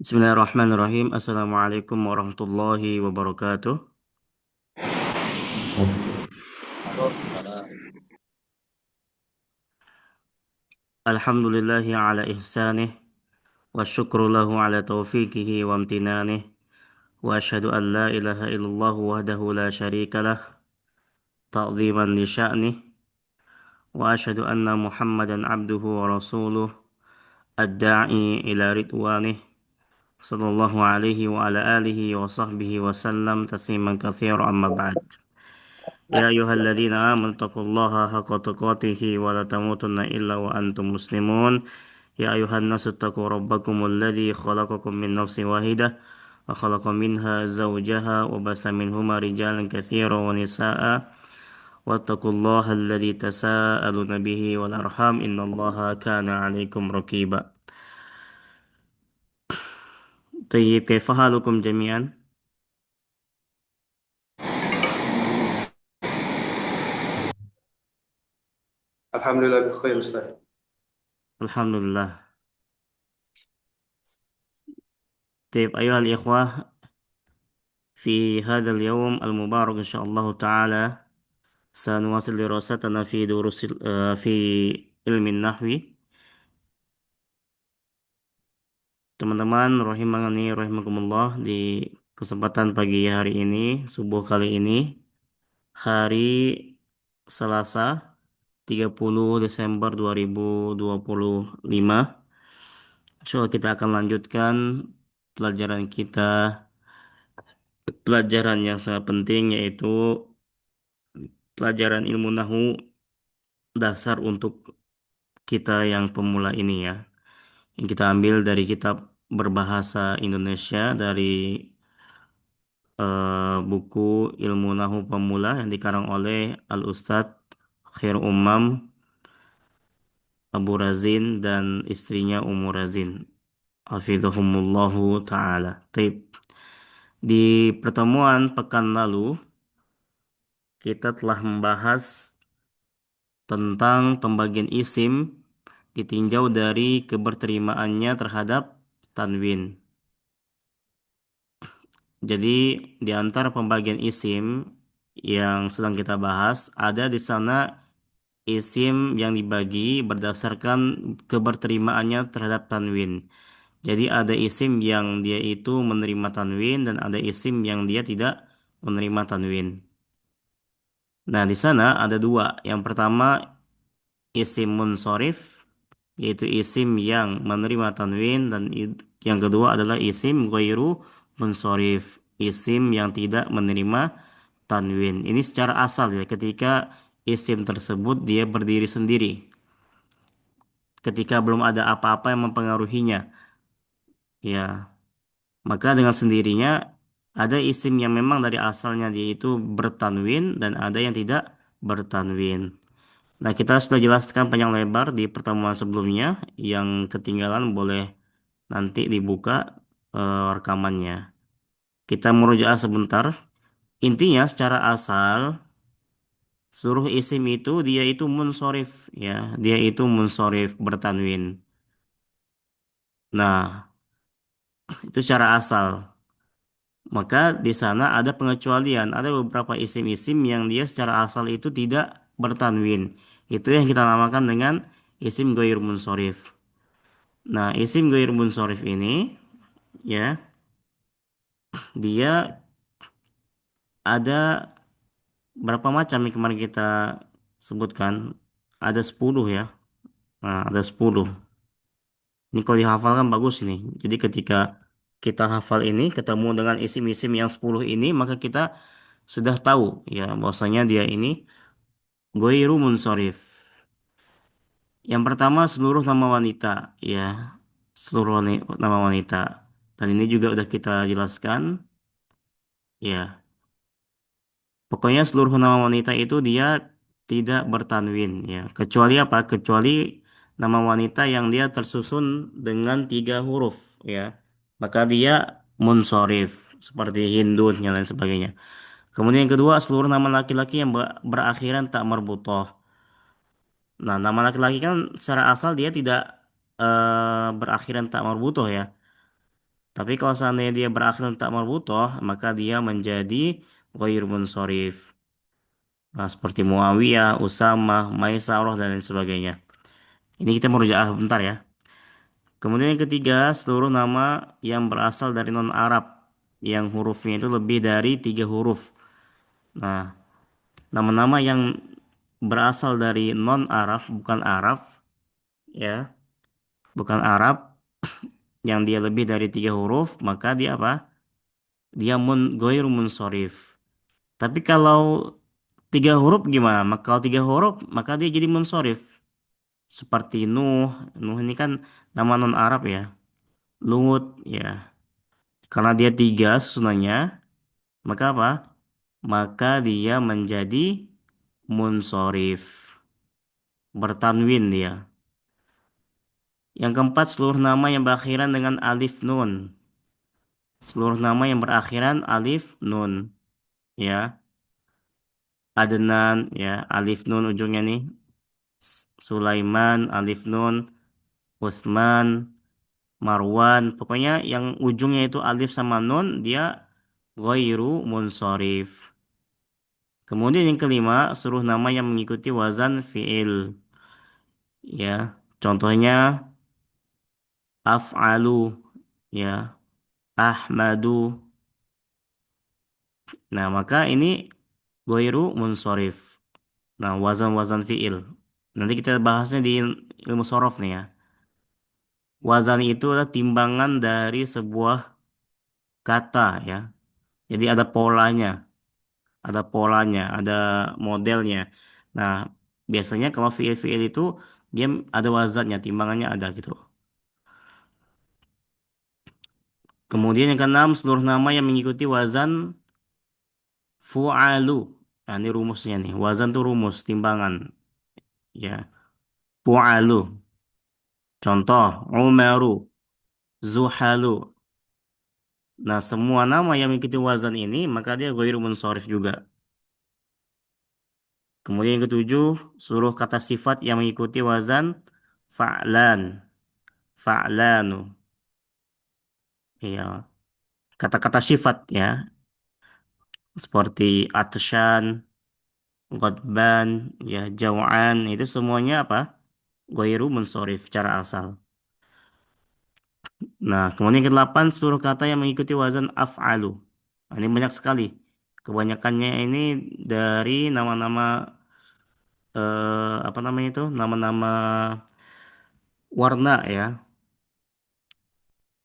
Bismillahirrahmanirrahim. Assalamualaikum warahmatullahi wabarakatuh. Alhamdulillahi ala ihsanih. Wa syukru lahu ala taufiqihi wa amtinanih. Wa ashhadu an la ilaha illallah wahdahu la syarika lah. Ta'ziman li sya'nih. Wa ashhadu anna muhammadan abduhu wa rasuluh. Ad-da'i ila ridwanih. Sallallahu alaihi wa ala alihi wa sahbihi wa sallam. Tasliman katsira amma ba'd. يا أيها الذين آمنوا اتقوا الله حق تقاته ولا تموتن إلا وأنتم مسلمون يا أيها الناس اتقوا ربكم الذي خلقكم من نفس واحدة وخلق منها زوجها وبث منهما رجالا كثيرا ونساء واتقوا الله الذي تساءلون به والأرحام إن الله كان عليكم رقيبا. طيب كيف حالكم جميعا؟ Alhamdulillah bikhair Ustaz. الحمد لله. طيب أيها الإخوة، في هذا اليوم المبارك إن شاء الله تعالى سنواصل دراستنا في دروس في علم النحو. Teman-teman rahimani rahimakumullah, di kesempatan pagi hari ini, subuh kali ini, hari Selasa 30 Desember 2025, insyaallah kita akan lanjutkan pelajaran kita, pelajaran yang sangat penting, yaitu pelajaran ilmu nahu dasar untuk kita yang pemula ini ya, yang kita ambil dari kitab berbahasa Indonesia dari buku Ilmu Nahu Pemula yang dikarang oleh Al-Ustadz Khair Ummam Abu Razin dan istrinya Ummu Razin hafizahumullahu ta'ala. Taib. Di pertemuan pekan lalu kita telah membahas tentang pembagian isim ditinjau dari keberterimaannya terhadap tanwin. Jadi di antara pembagian isim yang sedang kita bahas, ada di sana isim yang dibagi berdasarkan keberterimaannya terhadap tanwin. Jadi ada isim yang dia itu menerima tanwin dan ada isim yang dia tidak menerima tanwin. Nah, di sana ada dua. Yang pertama isim munsorif, yaitu isim yang menerima tanwin, dan yang kedua adalah isim ghairu munsorif, isim yang tidak menerima tanwin. Ini secara asal ya, ketika isim tersebut dia berdiri sendiri, ketika belum ada apa-apa yang mempengaruhinya. Ya, maka dengan sendirinya ada isim yang memang dari asalnya dia itu bertanwin dan ada yang tidak bertanwin. Nah, kita sudah jelaskan panjang lebar di pertemuan sebelumnya. Yang ketinggalan boleh nanti dibuka rekamannya. Kita merujuk sebentar. Intinya secara asal seluruh isim itu dia itu munsorif ya, dia itu munsorif bertanwin. Nah, itu secara asal. Maka di sana ada pengecualian, ada beberapa isim-isim yang dia secara asal itu tidak bertanwin. Itu yang kita namakan dengan isim ghair munsorif. Nah, isim ghair munsorif ini ya, dia ada berapa macam yang kemarin kita sebutkan? Ada 10 ya. Nah, ada 10. Ini kalau dihafalkan bagus ini. Jadi ketika kita hafal ini ketemu dengan isim-isim yang 10 ini, maka kita sudah tahu ya bahwasanya dia ini ghairu munsorif. Yang pertama seluruh nama wanita ya. Seluruh nama wanita. Dan ini juga udah kita jelaskan ya. Pokoknya seluruh nama wanita itu dia tidak bertanwin ya. Kecuali apa? Kecuali nama wanita yang dia tersusun dengan 3 huruf ya. Maka dia munsorif seperti Hindun dan lain sebagainya. Kemudian yang kedua seluruh nama laki-laki yang berakhiran tak marbutoh. Nah, nama laki-laki kan secara asal dia tidak berakhiran tak marbutoh ya. Tapi kalau seandainya dia berakhir tak marbutoh, maka dia menjadi ghair munsharif. Nah, seperti Muawiyah, Usamah, Maisarah dan lain sebagainya. Ini kita merujaah bentar ya. Kemudian yang ketiga, seluruh nama yang berasal dari non-Arab yang hurufnya itu lebih dari tiga huruf. Nah, nama-nama yang berasal dari non-Arab, bukan Arab, ya, bukan Arab, yang dia lebih dari tiga huruf, maka dia apa? Dia goir munsorif. Tapi kalau tiga huruf gimana? Maka kalau tiga huruf, maka dia jadi munsorif. Seperti Nuh, Nuh ini kan nama non-Arab ya. Lut, ya. Karena dia tiga susunannya, maka apa? Maka dia menjadi munsorif. Bertanwin dia. Yang keempat, seluruh nama yang berakhiran dengan alif nun. Seluruh nama yang berakhiran alif nun. Ya, Adnan, ya, alif nun ujungnya nih. Sulaiman, alif nun. Utsman, Marwan. Pokoknya yang ujungnya itu alif sama nun, dia ghairu munsharif. Kemudian yang kelima, seluruh nama yang mengikuti wazan fi'il. Ya, contohnya af'alu, ya, ahmadu. Nah, maka ini ghairu munsharif. Nah, wazan-wazan fi'il. Nanti kita bahasnya di ilmu sorof nih ya. Wazan itu adalah timbangan dari sebuah kata ya. Jadi ada polanya, ada modelnya. Nah, biasanya kalau fi'il-fi'il itu dia ada wazannya, timbangannya ada gitu. Kemudian yang keenam, seluruh nama yang mengikuti wazan fu'alu. Nah, ini rumusnya nih. Wazan itu rumus, timbangan. Ya, fu'alu. Contoh, Umaru, Zuhalu. Nah, semua nama yang mengikuti wazan ini, maka dia ghairu munsharif juga. Kemudian yang ketujuh, seluruh kata sifat yang mengikuti wazan fa'lan, fa'lanu. Ya, kata-kata sifat ya, seperti atsyan, ghadban, ya, jau'an, itu semuanya apa? Ghairu munsharif secara asal. Nah, kemudian yang kedelapan, seluruh kata yang mengikuti wazan af'alu. Nah, ini banyak sekali. Kebanyakannya ini dari nama-nama apa namanya itu? Nama-nama warna ya,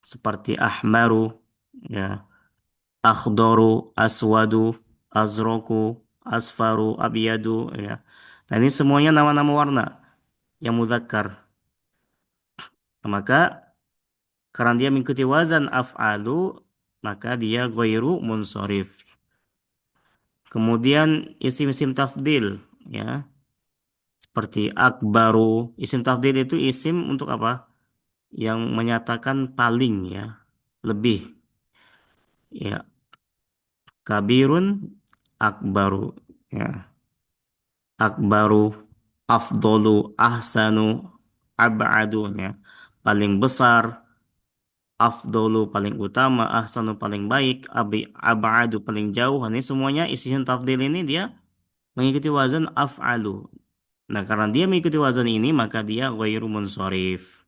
seperti ahmaru, ya, akhdaru, aswadu, azroku, asfaru, abiyadu, ya. Nah, ini semuanya nama-nama warna yang mudzakkar. Nah, maka karena dia mengikuti wazan af'alu, maka dia ghairu munsharif. Kemudian isim-isim tafdil, ya, seperti akbaru. Isim tafdil itu isim untuk apa? Yang menyatakan paling, ya, lebih. Ya, kabirun, akbaru, ya, akbaru, afdolu, ahsanu, ab'adu, ya, paling besar, afdolu paling utama, ahsanu paling baik, ab'adu paling jauh. Ini semuanya isim tafdil ini dia mengikuti wazan af'alu. Nah, karena dia mengikuti wazan ini, maka dia ghairu munsharif.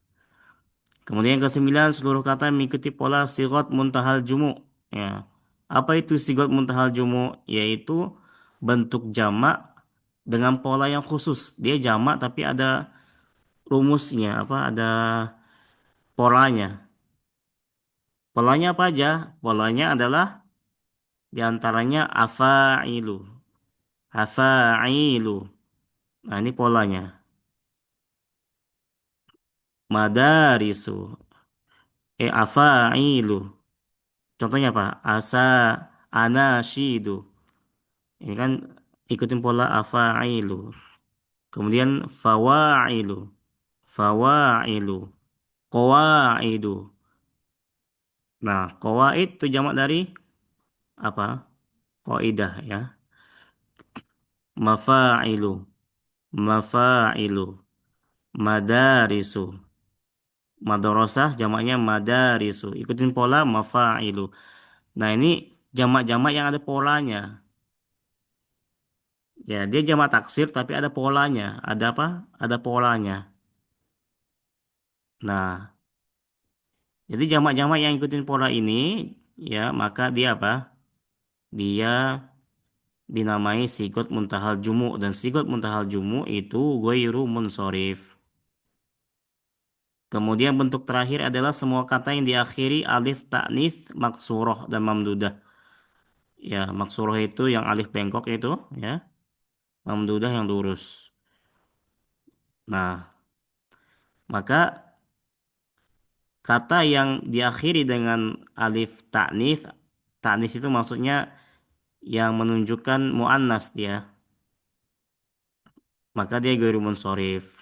Kemudian yang kesembilan, seluruh kata yang mengikuti pola sigot muntahal jumu. Ya. Apa itu sigot muntahal jumu? Yaitu bentuk jamak dengan pola yang khusus. Dia jamak tapi ada rumusnya, apa? Ada polanya. Polanya apa aja? Polanya adalah diantaranya afa'ilu. Afa'ilu. Nah, ini polanya. Madarisu. Afa'ilu. Contohnya apa? Anashidu. Ini kan ikutin pola afa'ilu. Kemudian fawa'ilu. Fawa'ilu. Qawa'idu. Nah, qawaid itu jamak dari apa? Qaidah ya. Mafa'ilu. Mafa'ilu. Madarisu. Madrasah jamaknya madarisu. Ikutin pola mafa'ilu. Nah, ini jamak-jamak yang ada polanya. Ya, dia jamak taksir tapi ada polanya. Ada apa? Ada polanya. Nah, jadi jamak-jamak yang ikutin pola ini, ya, maka dia apa? Dia dinamai sigot muntahal jumu, dan sigot muntahal jumu itu ghairu munsorif. Kemudian bentuk terakhir adalah semua kata yang diakhiri alif ta'nits maksuroh dan mamdudah. Ya, maksuroh itu yang alif bengkok itu, ya. Mamdudah yang lurus. Nah, maka kata yang diakhiri dengan alif ta'nits, ta'nits itu maksudnya yang menunjukkan muannas dia, maka dia ghairu munsorif.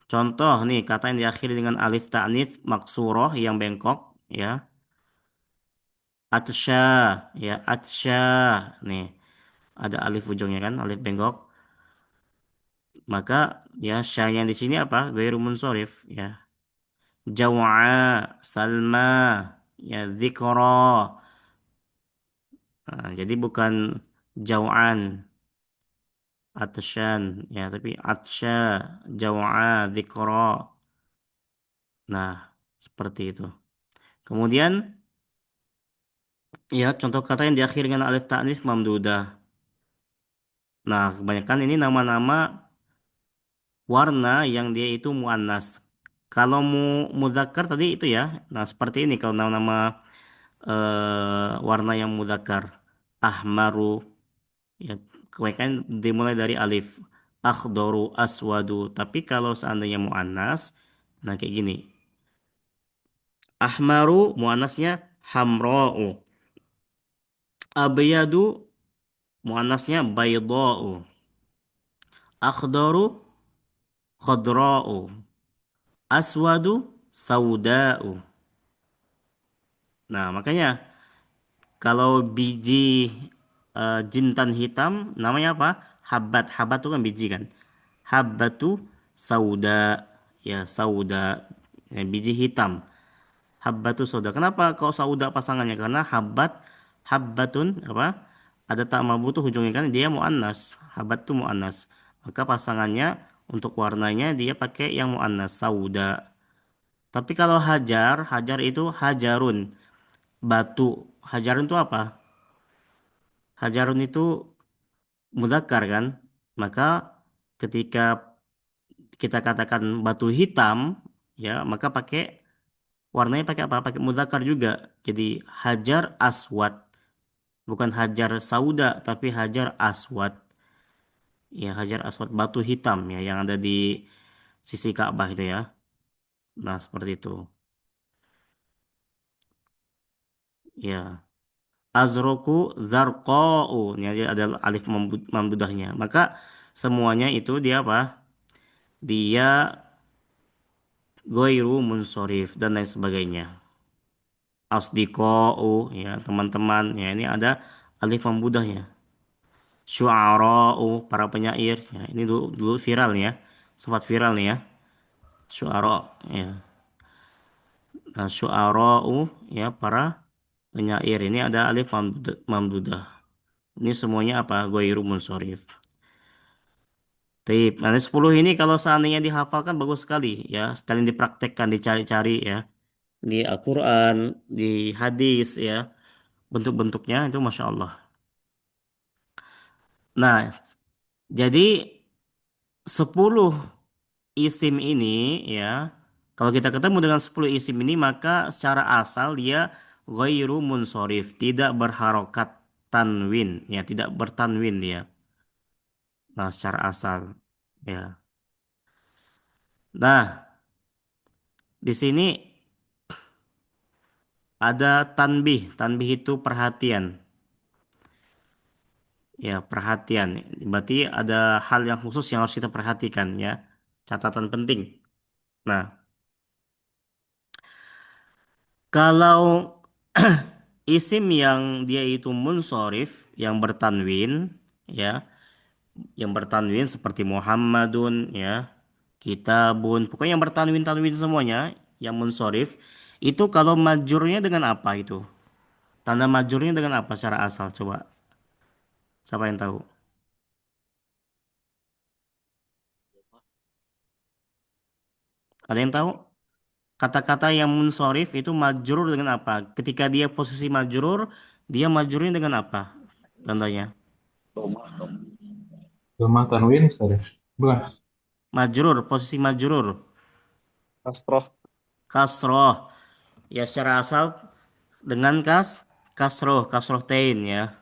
Contoh nih, kata yang diakhiri dengan alif ta'nits maksuroh yang bengkok, ya. Atsya, ya, atsya. Nih, ada alif ujungnya kan, alif bengkok. Maka ya syanya di sini apa? Ghairu munsorif, ya. Jaw'a, salma, ya, dzikra. Nah, jadi bukan jaw'an, atsyan, ya, tapi atsya, jaw'a, dzikra. Nah, seperti itu. Kemudian ya, contoh kata yang diakhiri dengan alif ta'nis mamdudah. Nah, kebanyakan ini nama-nama warna yang dia itu muannas. Kalau mudzakkar tadi itu ya. Nah, seperti ini kalau nama-nama warna yang mudzakkar. Ahmaru, ya, kebanyakan dimulai dari alif. Akhdaru, aswadu. Tapi kalau seandainya muannas, nah kayak gini. Ahmaru muannasnya hamra'u. Abyadu muannasnya bayda'u. Akhdaru khadra'u. Aswadu sauda'u. Nah, makanya kalau biji jintan hitam namanya apa? Habbat. Habbat itu kan biji kan. Habbatu sauda. Ya, sauda. Ya, biji hitam. Habbatu sauda. Kenapa kau sauda pasangannya? Karena habbat, habbatun apa? Ada tak mabutuh ujungnya kan dia muannas. Habbat itu muannas. Maka pasangannya untuk warnanya dia pakai yang muannas sauda. Tapi kalau hajar, hajar itu hajarun, batu. Hajarun itu apa? Hajarun itu mudzakkar kan? Maka ketika kita katakan batu hitam, ya, maka pakai warnanya pakai apa? Pakai mudzakkar juga. Jadi hajar aswad, bukan hajar sauda, tapi hajar aswad. Ya, hajar aswad batu hitam ya yang ada di sisi Ka'bah itu ya. Nah, seperti itu. Ya. Azroku zarqa'u. Ini ada alif mamdudahnya. Maka semuanya itu dia apa? Dia goiru munsorif dan lain sebagainya. Asdiqa'u, ya, teman-teman. Ya, ini ada alif mamdudahnya. Syu'ara'u, para penyair. Ya, ini dulu viral nih ya. Sempat viral nih ya. Syu'ara, ya. Nah, syu'ara'u, ya, para penyair. Ini ada alif mamdudah. Ini semuanya apa? Goiru munsorif. Taib. Nah, 10 ini kalau seandainya dihafalkan bagus sekali ya. Sekalian dipraktekkan, dicari-cari ya. Di Al-Quran, di hadis ya. Bentuk-bentuknya itu Masya Allah. Nah, jadi 10 isim ini ya. Kalau kita ketemu dengan 10 isim ini maka secara asal dia ghairu munsorif. Tidak berharokat tanwin. Ya, tidak bertanwin dia. Nah, secara asal. Ya. Nah, di sini ada tanbih. Tanbih itu perhatian. Ya, perhatian. Berarti ada hal yang khusus yang harus kita perhatikan ya. Catatan penting. Nah, kalau isim yang dia itu munsorif, yang bertanwin, ya, yang bertanwin seperti Muhammadun, ya, Kitabun, pokoknya yang bertanwin-tanwin semuanya. yang munsorif itu kalau majurnya dengan apa itu? Tanda majurnya dengan apa secara asal? Coba, siapa yang tahu? Ada yang tahu? Kata-kata yang munsorif itu majrur dengan apa? Ketika dia posisi majrur, dia majrurnya dengan apa? Tandanya. Lemah tanwin, sorry. Bukan. Majrur, posisi majrur. Kasroh. Kasroh. Ya secara asal dengan kasroh tain ya.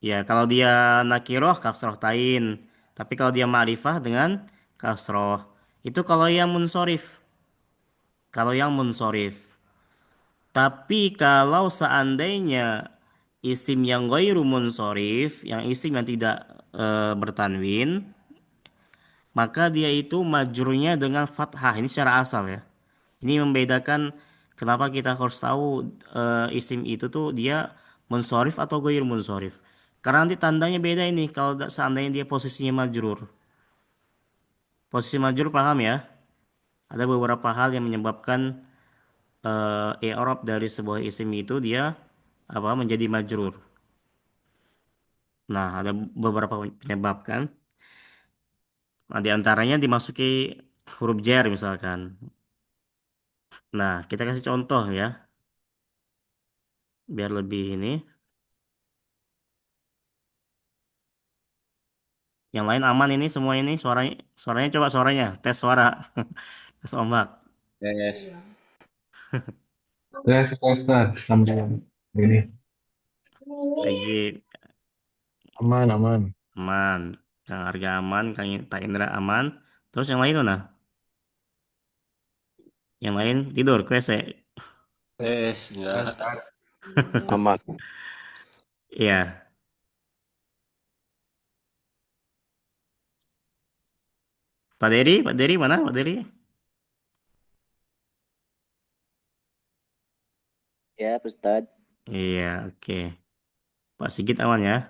Ya kalau dia nakiroh kasroh tain. Tapi kalau dia ma'rifah dengan kasroh. Itu kalau yang munsorif. Kalau yang munsorif. Tapi kalau seandainya isim yang ghairu munsorif, yang isim yang tidak bertanwin, maka dia itu majrurnya dengan fathah. Ini secara asal ya. Ini membedakan kenapa kita harus tahu isim itu tuh dia munsorif atau ghairu munsorif. Karena nanti tandanya beda ini kalau seandainya dia posisinya majrur. Posisi majrur paham ya? Ada beberapa hal yang menyebabkan i'rab dari sebuah isim itu dia apa menjadi majrur. Nah, ada beberapa penyebab kan. Nah, di antaranya dimasuki huruf jar misalkan. Nah, kita kasih contoh ya, biar lebih ini. Yang lain aman ini semua ini suaranya, suaranya coba suaranya, tes suara, tes ombak. Yes. Tes, sampai ini. Lagi Aman, aman. aman, Kang Arga aman, Kak Indra aman. Terus yang lain mana? Yang lain tidur, ke WC. Yes, Ya, enggak. Ustaz. Aman. Iya, Pak Dery mana? Pak Dery? Ya, Ustaz. Iya, oke. Pak Sigit aman ya?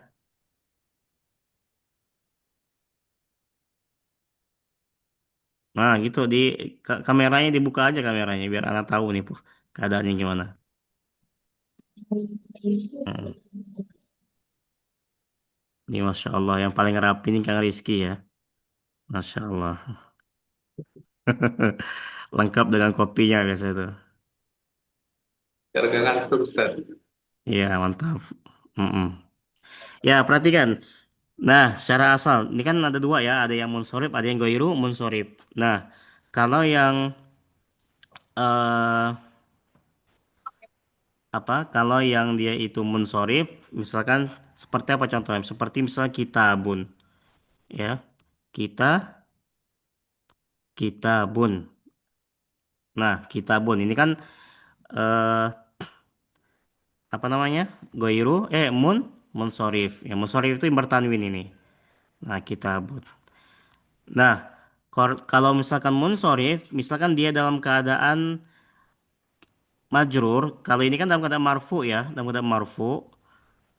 Nah, gitu di kameranya dibuka aja kameranya biar anak tahu nih, keadaannya gimana. Mm. Ini Masya Allah yang paling rapi ini Kang Rizky ya. Masya Allah. Lengkap dengan kopinya biasa itu. Gara-gara ngantuk, Ustaz. Iya, mantap. Mm-mm. Ya, perhatikan. Nah, secara asal, ini kan ada dua ya, ada yang munsorib, ada yang goiru munsorib. Nah, kalau yang eh apa? Kalau yang dia itu munsorib, misalkan seperti apa contohnya? Seperti misalnya kitabun, ya. Kita, kitabun. Nah, kitabun ini kan eh apa namanya? Goiru, munsorif. Ya, munsorif itu yang bertanwin ini. Nah, kitabun. Nah, kalau misalkan munsorif, misalkan dia dalam keadaan majrur, kalau ini kan dalam keadaan marfu ya, dalam keadaan marfu,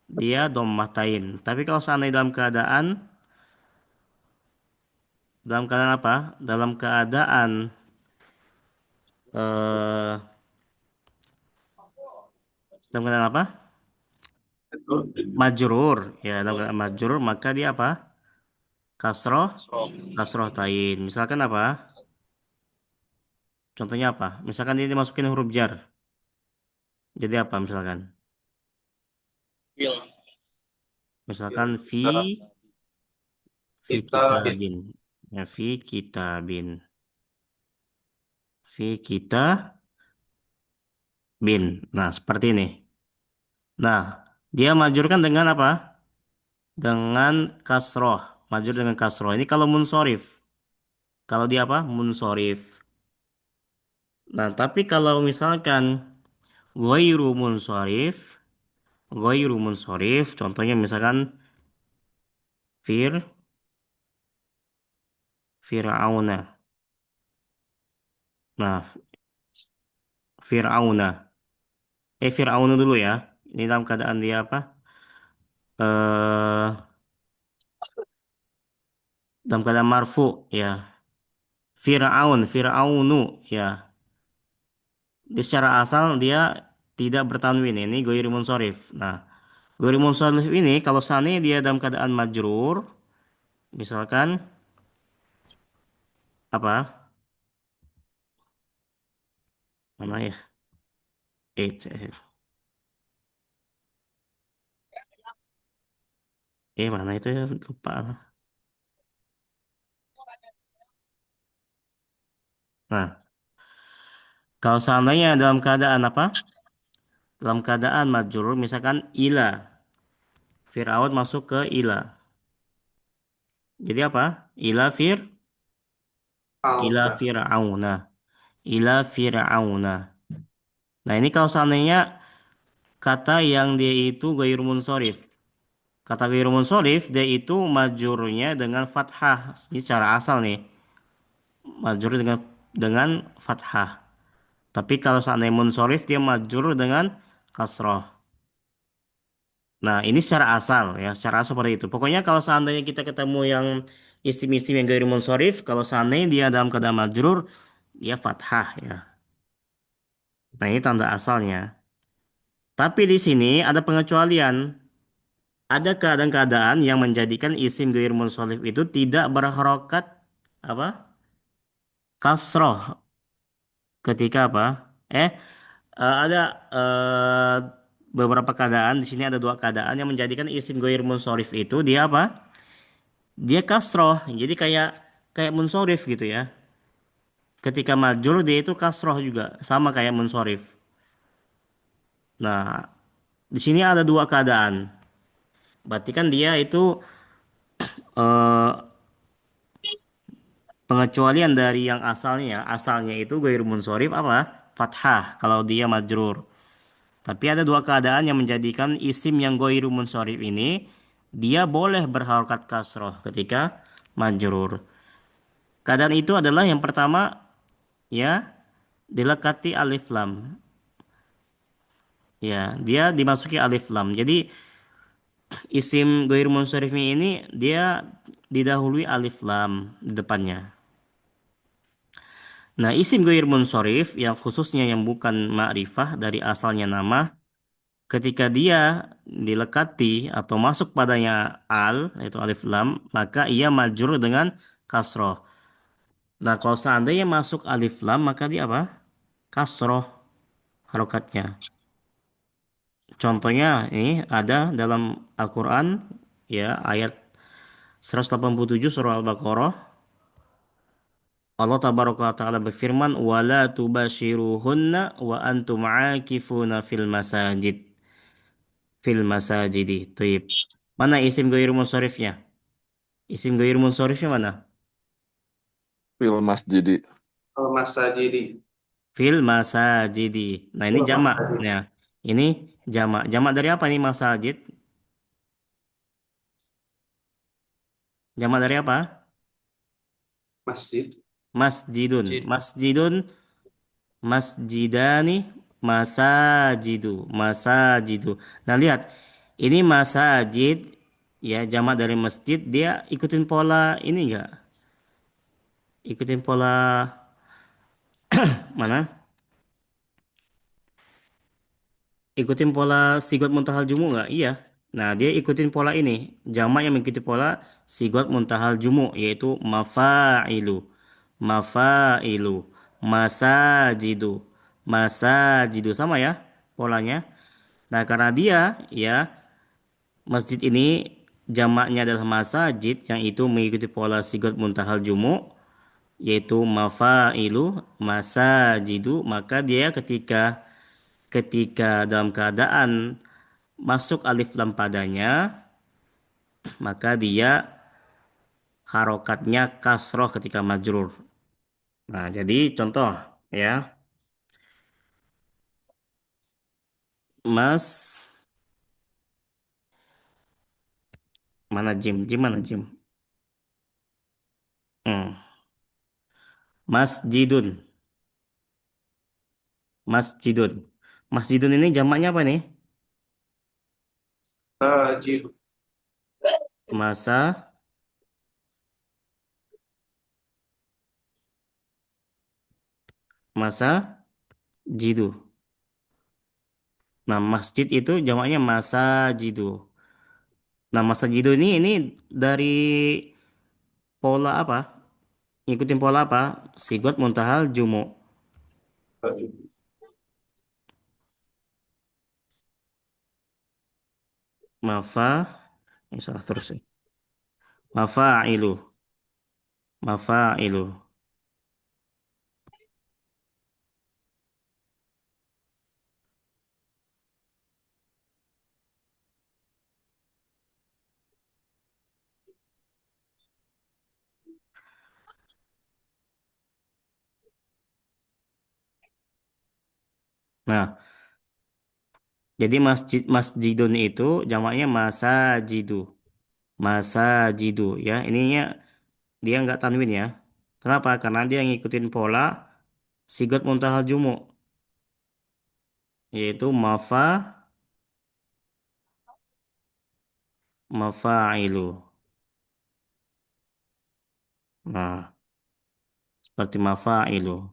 dia dommatain. Tapi kalau seandainya dalam keadaan apa? Dalam keadaan eh dalam keadaan apa? Majrur, ya dalam keadaan majrur, maka dia apa? Kasroh, kasroh tain. Misalkan apa? Contohnya apa? Misalkan dia dimasukin huruf jar. Jadi apa misalkan? Misalkan fi Kita kitabin. Ya, fi kitabin. Fi kitabin. Nah, seperti ini. Nah, dia majurkan dengan apa? Dengan kasroh. Majur dengan kasroh. Ini kalau munsorif. Kalau dia apa? Munsorif. Nah, tapi kalau misalkan ghairu munsorif. Ghairu munsorif. Contohnya misalkan fir, fir'auna. Nah, fir'auna. Fir'auna dulu ya. Ini dalam keadaan dia apa? Eh, dalam keadaan marfu ya. Fir'aun, Fir'aunu ya. Dia secara asal dia tidak bertanwin. Ini ghairi munsharif. Nah, ghairi munsharif ini kalau seandainya dia dalam keadaan majrur, misalkan apa? Mana ya? Eh, mana itu ya? Lupa. Nah, kalau seandainya dalam keadaan apa? Dalam keadaan majrur, misalkan ila. Fir'aun masuk ke ila. Jadi apa? Ila fir, ila Auna. fir'auna. Ila fir'auna. Nah, ini kalau seandainya kata yang dia itu ghair munsharif. Kata ghair munsharif dia itu majrurnya dengan fathah. Ini secara asal nih. Majrur dengan fathah. Tapi kalau seandainya munsharif dia majrur dengan kasrah. Nah, ini secara asal ya, secara asal seperti itu. Pokoknya kalau seandainya kita ketemu yang isim-isim yang ghair munsharif, kalau seandainya dia dalam keadaan majrur, dia fathah ya. Nah, ini tanda asalnya. Tapi di sini ada pengecualian. Ada keadaan-keadaan yang menjadikan isim ghair munsharif itu tidak berharokat apa? Kasroh ketika apa? Eh, ada beberapa keadaan. Di sini ada dua keadaan yang menjadikan isim ghair munsharif itu dia apa? Dia kasroh, jadi kayak kayak munsorif gitu ya. Ketika majur dia itu kasroh juga, sama kayak munsorif. Nah, di sini ada dua keadaan. Berarti kan dia itu eh, pengecualian dari yang asalnya. Asalnya itu ghair munsorif apa? Fathah kalau dia majrur. Tapi ada dua keadaan yang menjadikan isim yang ghair munsorif ini dia boleh berharokat kasroh ketika majrur. Keadaan itu adalah yang pertama ya dilekati alif lam. Ya, dia dimasuki alif lam. Jadi isim ghair munsharif ini dia didahului alif lam di depannya. Nah, isim ghair munsharif yang khususnya yang bukan ma'rifah dari asalnya nama, ketika dia dilekati atau masuk padanya al, yaitu alif lam, maka ia majrur dengan kasroh. Nah, kalau seandainya masuk alif lam, maka dia apa? Kasroh harokatnya. Contohnya ini ada dalam Al-Quran ya ayat 187 surah Al-Baqarah. Allah tabaraka wa taala berfirman wala tubashiruhunna wa antum aakifuna fil masajidi. Tuib. Mana isim ghair munsharifnya? Isim ghair munsharifnya mana? Fil masjidi. Al-Masajidi. Fil masajidi. Nah, ini jamak. Al-Masajid. Ya. Ini jamak. Jamak dari apa nih masajid? Jamak dari apa? Masjid. Masjidun. Masjid. Masjidun. Masjidani masajidu masajidu. Nah, lihat ini masajid ya jamak dari masjid dia ikutin pola ini enggak? Ikutin pola mana? Ikutin pola sigot muntahal jumu enggak? Iya. Nah, dia ikutin pola ini. Jamak yang mengikuti pola sigot muntahal jumu yaitu mafailu. Mafailu. Masajidu. Masajidu sama ya polanya. Nah, karena dia ya masjid ini jamaknya adalah masajid yang itu mengikuti pola sigot muntahal jumu yaitu mafailu masajidu maka dia ketika ketika dalam keadaan masuk alif lam padanya maka dia harokatnya kasroh ketika majrur. Nah, jadi contoh ya mas mana jim mana jim. Hmm. Masjidun masjidun masjidun ini jamaknya apa nih? Majid. Masa masa jidu. Nah, masjid itu jamaknya masa jidu. Nah, masa jidu ini dari pola apa? Ngikutin pola apa? Sigot muntahal jumu. Mafa, ini salah terus ya. Mafailu, mafailu. Nah, jadi masjidun itu jamaknya masajidu. Masajidu ya. Ininya dia nggak tanwin ya. Kenapa? Karena dia ngikutin pola sigot muntahal jumu, yaitu mafailu. Nah, seperti mafailu.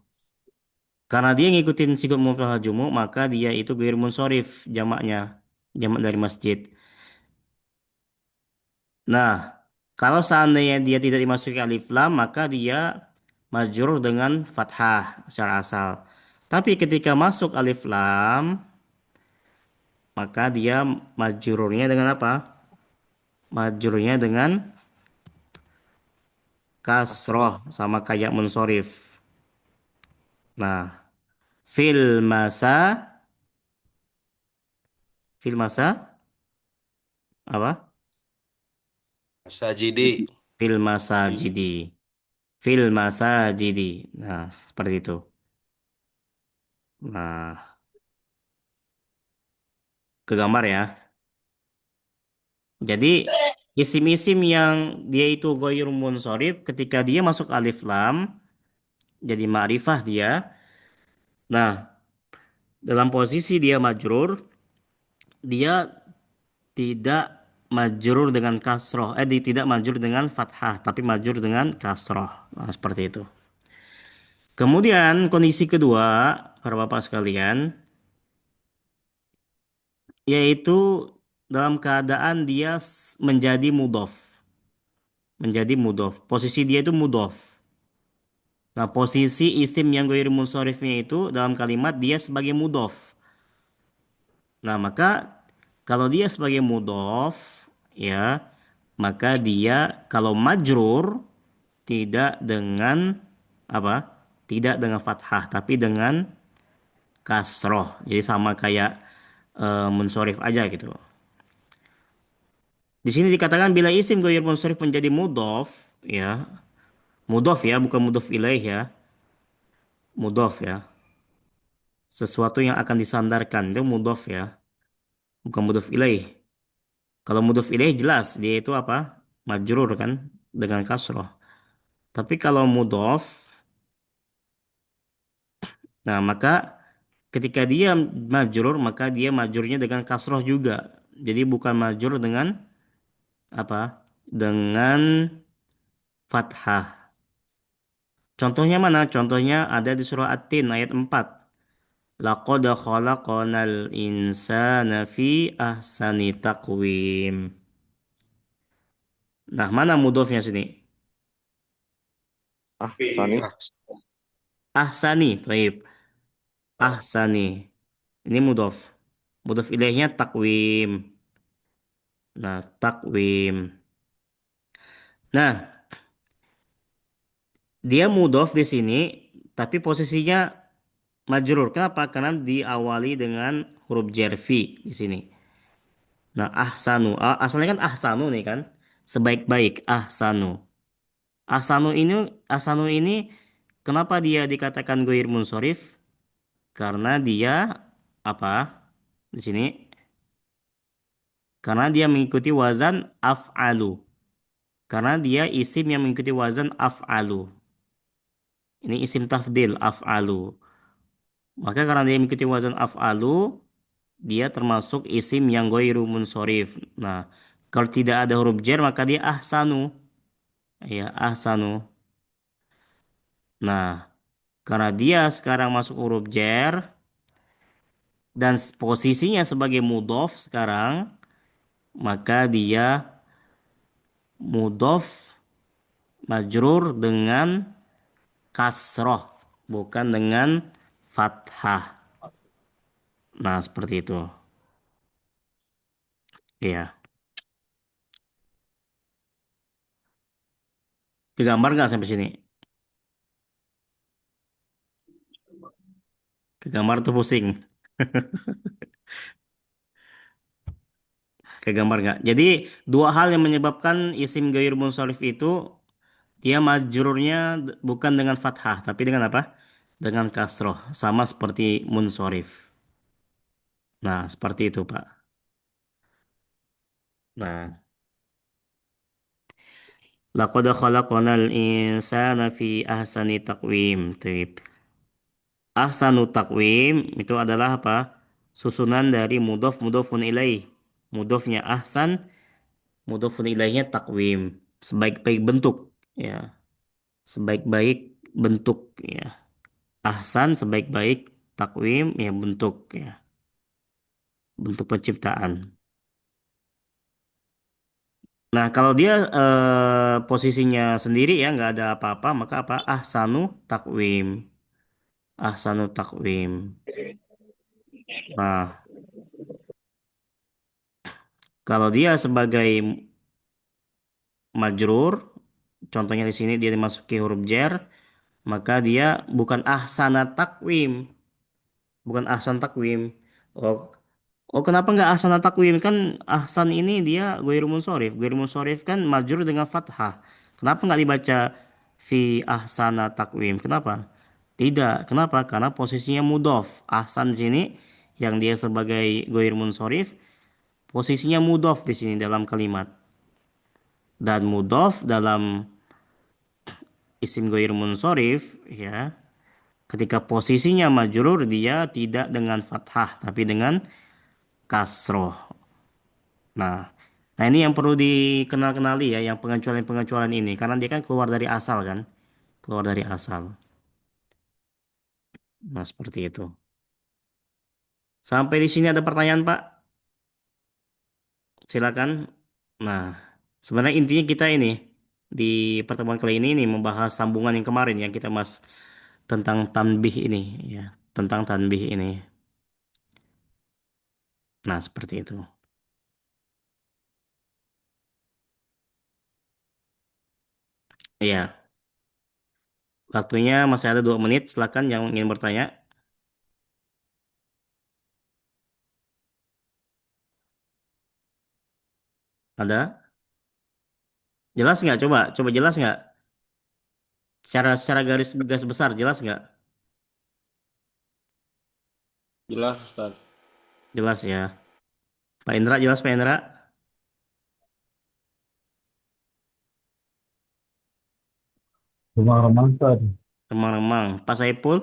Karena dia ngikutin sigot muntahal jumu, maka dia itu ghair munsharif jamaknya. Jamak dari masjid. Nah, kalau seandainya dia tidak dimasuki alif lam, maka dia majrur dengan fathah secara asal. Tapi ketika masuk alif lam, maka dia majrurnya dengan apa? Majrurnya dengan kasroh Kasroh. sama kayak munsorif. Nah, fil masa, fil masa apa? Sajidi. Fil masa jidi, fil masa jidi. Nah, seperti itu. Nah, ke gambar ya. Jadi isim-isim yang dia itu ghairun munsharif ketika dia masuk alif lam jadi ma'rifah dia. Nah, dalam posisi dia majrur, dia tidak majrur dengan kasroh. Tidak majrur dengan fathah, tapi majrur dengan kasroh. Nah, seperti itu. Kemudian kondisi kedua, para bapak sekalian, yaitu dalam keadaan dia menjadi mudhof. Menjadi mudhof. Posisi dia itu mudhof. Nah, posisi isim yang ghairu munsharifnya itu dalam kalimat dia sebagai mudhof. Nah, maka kalau dia sebagai mudhof, ya, maka dia kalau majrur tidak dengan apa? Tidak dengan fathah, tapi dengan kasroh. Jadi sama kayak munsorif aja gitu. Di sini dikatakan bila isim ghair munsorif menjadi mudhof, ya, mudhof ya, bukan mudhof ilaih ya, mudhof ya. Sesuatu yang akan disandarkan itu mudhof ya, bukan mudhof ilaih. Kalau mudhof ilaih jelas dia itu apa? Majrur kan dengan kasroh. Tapi kalau mudhof, nah maka ketika dia majrur maka dia majrurnya dengan kasroh juga. Jadi bukan majrur dengan apa? Dengan fathah. Contohnya mana? Contohnya ada di surah At-Tin ayat 4. Laqad khalaqnal insana fi ahsani taqwim. Nah, mana mudhofnya sini? Sani. Ah, Ahsani, baik. Ahsani. Ini mudhof. Mudhof ilaihnya takwim. Nah, takwim. Nah, dia mudhof di sini, tapi posisinya majrur. Kenapa? Karena diawali dengan huruf jerfi di sini. Nah, ahsanu. Asalnya kan ahsanu nih kan. Sebaik-baik ahsanu. Ahsanu ini kenapa dia dikatakan ghair munsharif? Karena dia apa? Di sini karena dia mengikuti wazan af'alu. Karena dia isim yang mengikuti wazan af'alu. Ini isim tafdil af'alu. Maka karena dia mengikuti wazan af'alu, dia termasuk isim yang ghairu munsharif. Nah, kalau tidak ada huruf jar maka dia ahsanu. Ya, ahsanu. Nah, Karena dia sekarang masuk huruf jar dan posisinya sebagai mudhof sekarang, maka dia mudhof majrur dengan kasroh, bukan dengan fathah. Nah, seperti itu. Iya. Kegambar nggak sampai sini? Kegambar tuh pusing. Kegambar nggak? Jadi, dua hal yang menyebabkan isim gair munsharif itu dia majrurnya bukan dengan fathah, tapi dengan apa? Dengan kasroh. Sama seperti munsharif. Nah, seperti itu, Pak. Nah, laqad khalaqnal insana fi ahsani taqwim. Tip. Ahsanu taqwim itu adalah apa? Susunan dari mudhof mudhofun ilaih. Mudhofnya ahsan, mudhofun ilaihnya taqwim. Sebaik-baik bentuk, ya. Sebaik-baik bentuk, ya. Ahsan sebaik-baik takwim, ya bentuk, ya. Bentuk penciptaan. Nah, kalau dia posisinya sendiri ya nggak ada apa-apa, maka apa? Ahsanu takwim. Ahsanu takwim. Nah, kalau dia sebagai majrur, contohnya di sini dia dimasuki huruf jar, maka dia bukan ahsana takwim, bukan ahsan takwim. Oh, oh kenapa nggak ahsana takwim? Kan ahsan ini dia ghairu munsharif. Ghairu munsharif kan majrur dengan fathah. Kenapa nggak dibaca fi ahsana takwim? Kenapa? Tidak. Kenapa? Karena posisinya mudhof. Ahsan di sini yang dia sebagai ghairu munsharif, posisinya mudhof di sini dalam kalimat. Dan mudhof dalam isim ghair munsharif ya, ketika posisinya majrur dia tidak dengan fathah tapi dengan kasroh. Nah, nah ini yang perlu dikenal-kenali ya, yang pengecualian-pengecualian ini karena dia kan keluar dari asal kan, keluar dari asal. Nah, seperti itu. Sampai di sini ada pertanyaan, Pak? Silakan. Nah, sebenarnya intinya kita ini di pertemuan kali ini membahas sambungan yang kemarin yang kita mas tentang tanbih ini ya, tentang tanbih ini. Nah, seperti itu. Iya, waktunya masih ada 2 menit. Silakan yang ingin bertanya. Ada? Jelas nggak? Coba, coba jelas nggak? Secara garis garis besar jelas nggak? Jelas, Ustaz. Jelas ya. Pak Indra jelas Pak Indra? Remang-remang Ustaz. Remang-remang. Pak Saipul?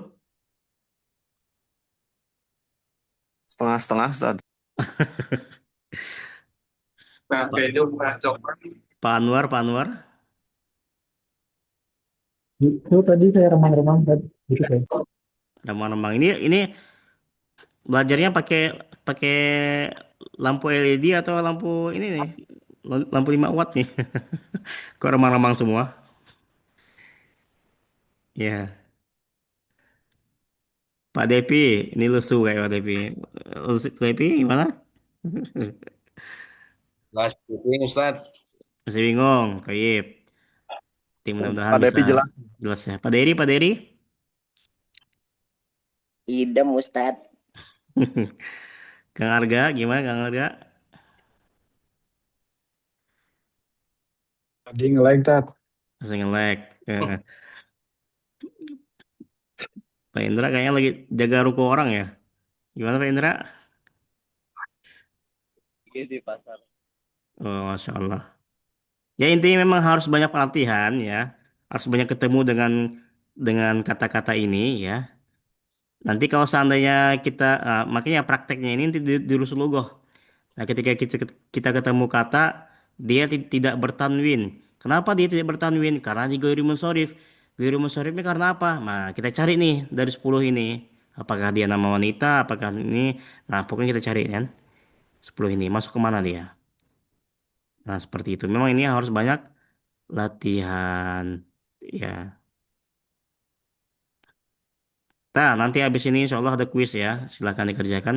Setengah-setengah, Ustaz. Nah, Pak, kayaknya udah coba. Pak Anwar, Pak Anwar? Itu tadi saya remang-remang tadi. Gitu kan. Remang-remang. Ini belajarnya pakai pakai lampu LED atau lampu ini nih? Lampu 5 watt nih. Kok remang-remang semua? Ya. Pak Depi, ini lusuh kayak Pak Depi. Depi gimana? Jelas, ini Ustaz. Masih bingung, Toyib. Tim mudah-mudahan Pak bisa Depi jelas. jelas ya. Pak Dery, Pak Dery. Idem Ustadz. Kang Arga, gimana Kang Arga? Tadi nge-like Tat. Masih nge-lag. Pak Indra kayaknya lagi jaga ruko orang ya. Gimana Pak Indra? Iya di pasar. Oh, Masya Allah. Ya intinya memang harus banyak pelatihan ya. Harus banyak ketemu dengan kata-kata ini ya. Nanti kalau seandainya kita, makanya prakteknya ini nanti di Rusulugoh. Nah, ketika kita ketemu kata, dia tidak bertanwin. Kenapa dia tidak bertanwin? Karena di Ghairi Munsharif. Wiru Musyarifnya karena apa? Nah, kita cari nih dari 10 ini. Apakah dia nama wanita, apakah ini. Nah, pokoknya kita cari kan. 10 ini masuk ke mana dia? Nah, seperti itu. Memang ini harus banyak latihan. Ya. Nah, nanti habis ini insya Allah ada kuis ya. Silahkan dikerjakan.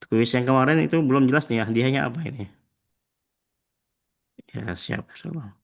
Kuis yang kemarin itu belum jelas nih ya. Hadiahnya apa ini? Ya, siap. Insya Allah.